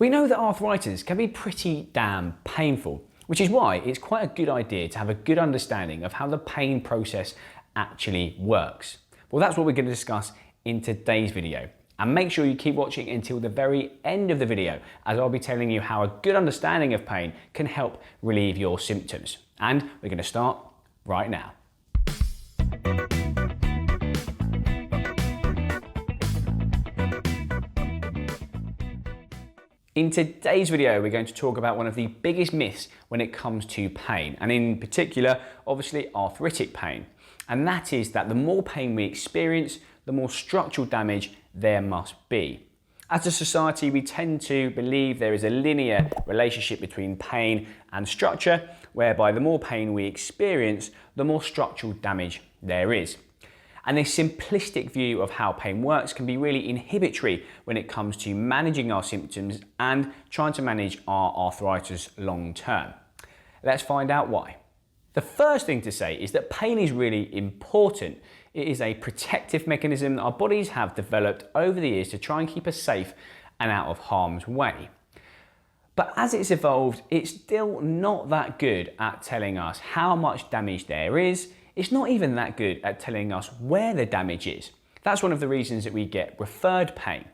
We know that arthritis can be pretty damn painful, which is why it's quite a good idea to have a good understanding of how the pain process actually works. Well, that's what we're going to discuss in today's video. And make sure you keep watching until the very end of the video, as I'll be telling you how a good understanding of pain can help relieve your symptoms. And we're going to start right now. In today's video, we're going to talk about one of the biggest myths when it comes to pain, and in particular, obviously arthritic pain. And that is that the more pain we experience, the more structural damage there must be. As a society, we tend to believe there is a linear relationship between pain and structure, whereby the more pain we experience, the more structural damage there is. And this simplistic view of how pain works can be really inhibitory when it comes to managing our symptoms and trying to manage our arthritis long term. Let's find out why. The first thing to say is that pain is really important. It is a protective mechanism that our bodies have developed over the years to try and keep us safe and out of harm's way. But as it's evolved, it's still not that good at telling us how much damage there is. It's not even that good at telling us where the damage is. That's one of the reasons that we get referred pain.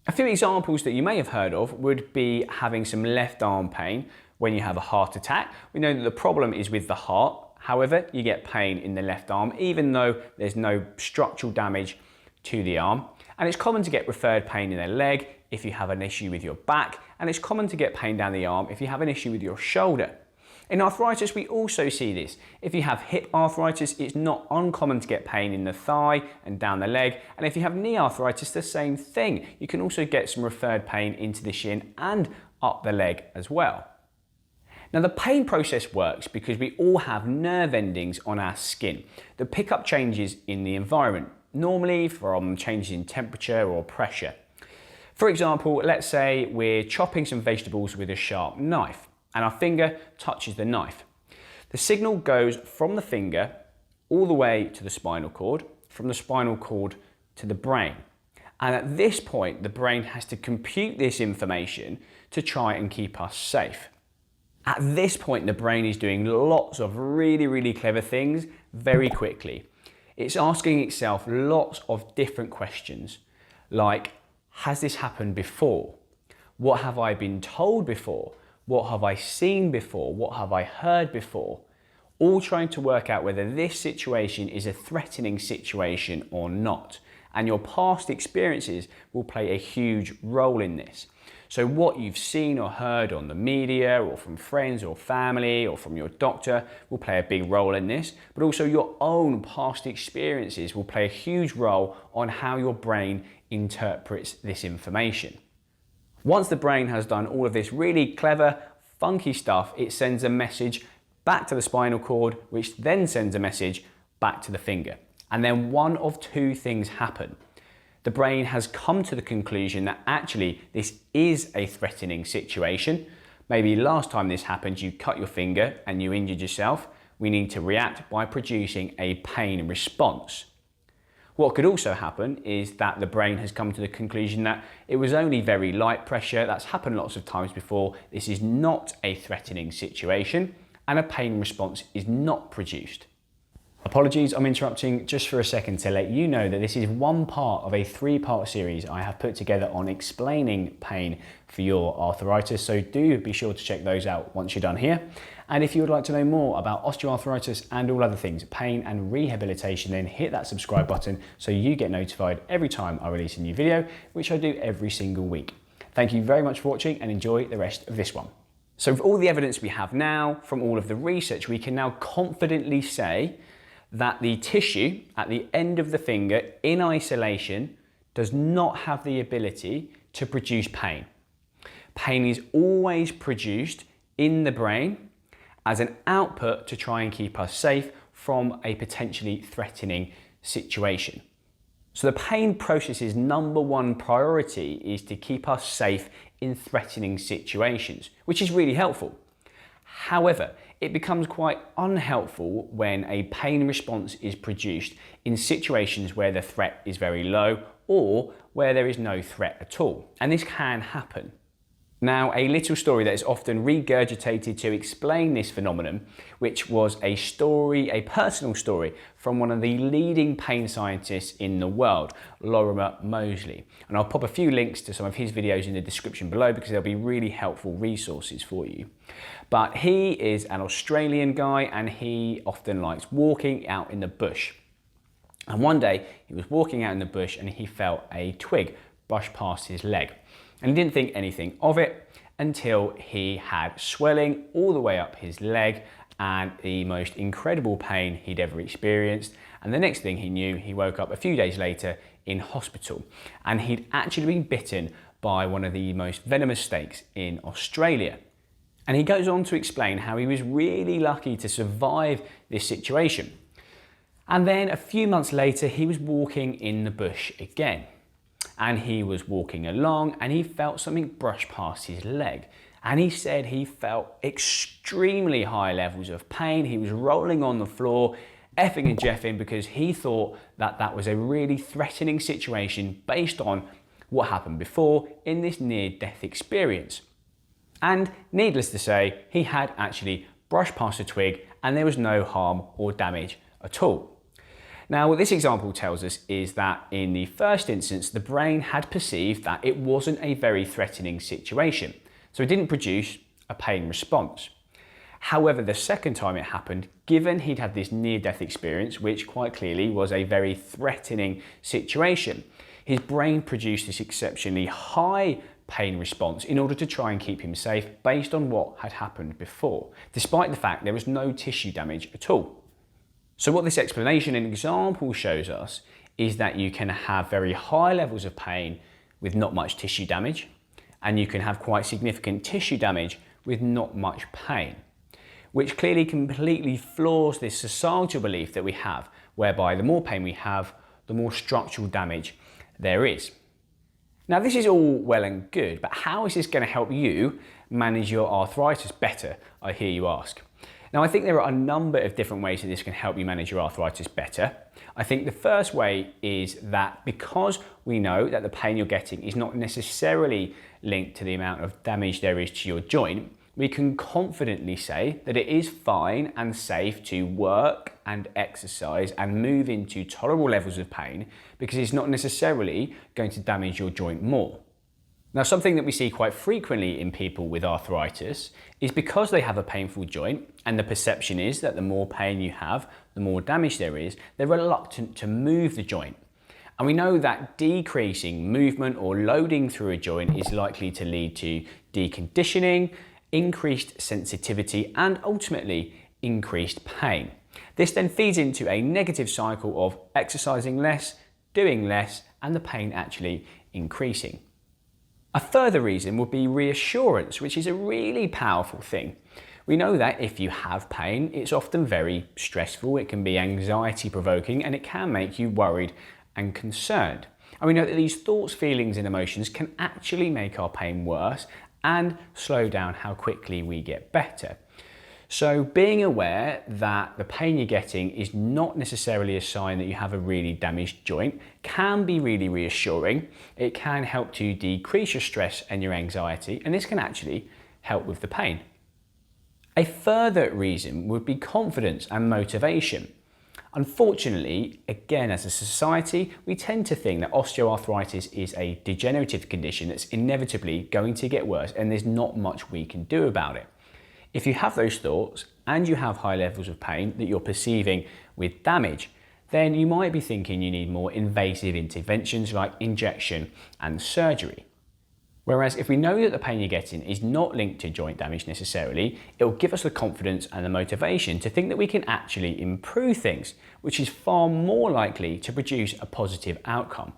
A few examples that you may have heard of would be having some left arm pain when you have a heart attack. We know that the problem is with the heart. However, you get pain in the left arm, even though there's no structural damage to the arm. And it's common to get referred pain in the leg if you have an issue with your back. And it's common to get pain down the arm if you have an issue with your shoulder. In arthritis, we also see this. If you have hip arthritis, it's not uncommon to get pain in the thigh and down the leg. And if you have knee arthritis, the same thing. You can also get some referred pain into the shin and up the leg as well. Now, the pain process works because we all have nerve endings on our skin that pick up changes in the environment, normally from changes in temperature or pressure. For example, let's say we're chopping some vegetables with a sharp knife, and our finger touches the knife. The signal goes from the finger all the way to the spinal cord, from the spinal cord to the brain. And at this point, the brain has to compute this information to try and keep us safe. At this point, the brain is doing lots of really clever things very quickly. It's asking itself lots of different questions, like, has this happened before? What have I been told before? What have I seen before? What have I heard before? All trying to work out whether this situation is a threatening situation or not. And your past experiences will play a huge role in this. So what you've seen or heard on the media or from friends or family or from your doctor will play a big role in this, but also your own past experiences will play a huge role on how your brain interprets this information. Once the brain has done all of this really clever, funky stuff, it sends a message back to the spinal cord, which then sends a message back to the finger. And then one of two things happen. The brain has come to the conclusion that actually this is a threatening situation. Maybe last time this happened, you cut your finger and you injured yourself. We need to react by producing a pain response. What could also happen is that the brain has come to the conclusion that it was only very light pressure. That's happened lots of times before. This is not a threatening situation, and a pain response is not produced. Apologies, I'm interrupting just for a second to let you know that this is one part of a 3-part series I have put together on explaining pain for your arthritis, so do be sure to check those out once you're done here. And if you would like to know more about osteoarthritis and all other things, pain and rehabilitation, then hit that subscribe button so you get notified every time I release a new video, which I do every single week. Thank you very much for watching and enjoy the rest of this one. So with all the evidence we have now, from all of the research, we can now confidently say that the tissue at the end of the finger in isolation does not have the ability to produce pain. Pain is always produced in the brain as an output to try and keep us safe from a potentially threatening situation. So the pain process's #1 priority is to keep us safe in threatening situations, which is really helpful. However, it becomes quite unhelpful when a pain response is produced in situations where the threat is very low or where there is no threat at all. And this can happen. Now, a little story that is often regurgitated to explain this phenomenon, which was a story, a personal story from one of the leading pain scientists in the world, Lorimer Moseley. And I'll pop a few links to some of his videos in the description below because they'll be really helpful resources for you. But he is an Australian guy and he often likes walking out in the bush. And one day he was walking out in the bush and he felt a twig brush past his leg. And he didn't think anything of it until he had swelling all the way up his leg and the most incredible pain he'd ever experienced. And the next thing he knew, he woke up a few days later in hospital and he'd actually been bitten by one of the most venomous snakes in Australia. And he goes on to explain how he was really lucky to survive this situation. And then a few months later, he was walking in the bush again. And he was walking along and he felt something brush past his leg. And he said he felt extremely high levels of pain. He was rolling on the floor, effing and jeffing, because he thought that that was a really threatening situation based on what happened before in this near-death experience. And needless to say, he had actually brushed past a twig and there was no harm or damage at all. Now, what this example tells us is that in the first instance, the brain had perceived that it wasn't a very threatening situation, so it didn't produce a pain response. However, the second time it happened, given he'd had this near-death experience, which quite clearly was a very threatening situation, his brain produced this exceptionally high pain response in order to try and keep him safe based on what had happened before, despite the fact there was no tissue damage at all. So what this explanation and example shows us is that you can have very high levels of pain with not much tissue damage, and you can have quite significant tissue damage with not much pain, which clearly completely floors this societal belief that we have, whereby the more pain we have, the more structural damage there is. Now, this is all well and good, but how is this going to help you manage your arthritis better, I hear you ask? Now, I think there are a number of different ways that this can help you manage your arthritis better. I think the first way is that because we know that the pain you're getting is not necessarily linked to the amount of damage there is to your joint, we can confidently say that it is fine and safe to work and exercise and move into tolerable levels of pain because it's not necessarily going to damage your joint more. Now, something that we see quite frequently in people with arthritis is because they have a painful joint and the perception is that the more pain you have, the more damage there is, they're reluctant to move the joint. And we know that decreasing movement or loading through a joint is likely to lead to deconditioning, increased sensitivity, and ultimately increased pain. This then feeds into a negative cycle of exercising less, doing less, and the pain actually increasing. A further reason would be reassurance, which is a really powerful thing. We know that if you have pain, it's often very stressful, it can be anxiety provoking, and it can make you worried and concerned. And we know that these thoughts, feelings, and emotions can actually make our pain worse and slow down how quickly we get better. So being aware that the pain you're getting is not necessarily a sign that you have a really damaged joint can be really reassuring. It can help to decrease your stress and your anxiety, and this can actually help with the pain. A further reason would be confidence and motivation. Unfortunately, again, as a society, we tend to think that osteoarthritis is a degenerative condition that's inevitably going to get worse and there's not much we can do about it. If you have those thoughts and you have high levels of pain that you're perceiving with damage, then you might be thinking you need more invasive interventions like injection and surgery. Whereas if we know that the pain you're getting is not linked to joint damage necessarily, it will give us the confidence and the motivation to think that we can actually improve things, which is far more likely to produce a positive outcome.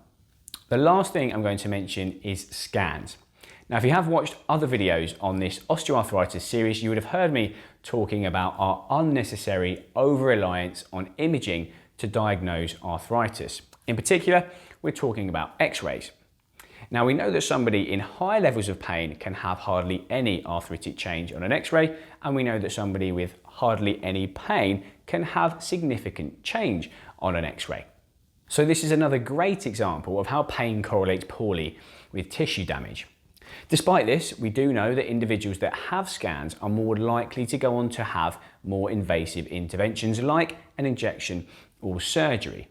The last thing I'm going to mention is scans. Now, if you have watched other videos on this osteoarthritis series, you would have heard me talking about our unnecessary over-reliance on imaging to diagnose arthritis. In particular, we're talking about x-rays. Now, we know that somebody in high levels of pain can have hardly any arthritic change on an x-ray, and we know that somebody with hardly any pain can have significant change on an x-ray. So this is another great example of how pain correlates poorly with tissue damage. Despite this, we do know that individuals that have scans are more likely to go on to have more invasive interventions like an injection or surgery.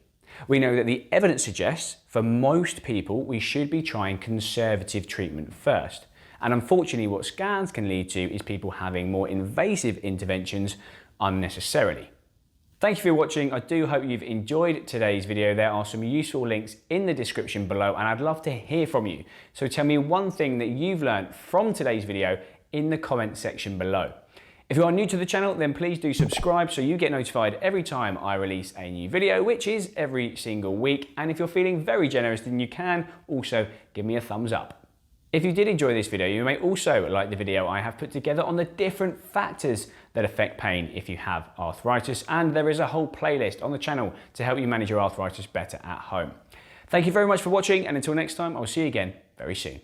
We know that the evidence suggests for most people we should be trying conservative treatment first. And unfortunately, what scans can lead to is people having more invasive interventions unnecessarily. Thank you for watching. I do hope you've enjoyed today's video. There are some useful links in the description below and I'd love to hear from you. So tell me one thing that you've learned from today's video in the comment section below. If you are new to the channel, then please do subscribe so you get notified every time I release a new video, which is every single week. And if you're feeling very generous, then you can also give me a thumbs up. If you did enjoy this video, you may also like the video I have put together on the different factors that affect pain if you have arthritis, and there is a whole playlist on the channel to help you manage your arthritis better at home. Thank you very much for watching, and until next time, I'll see you again very soon.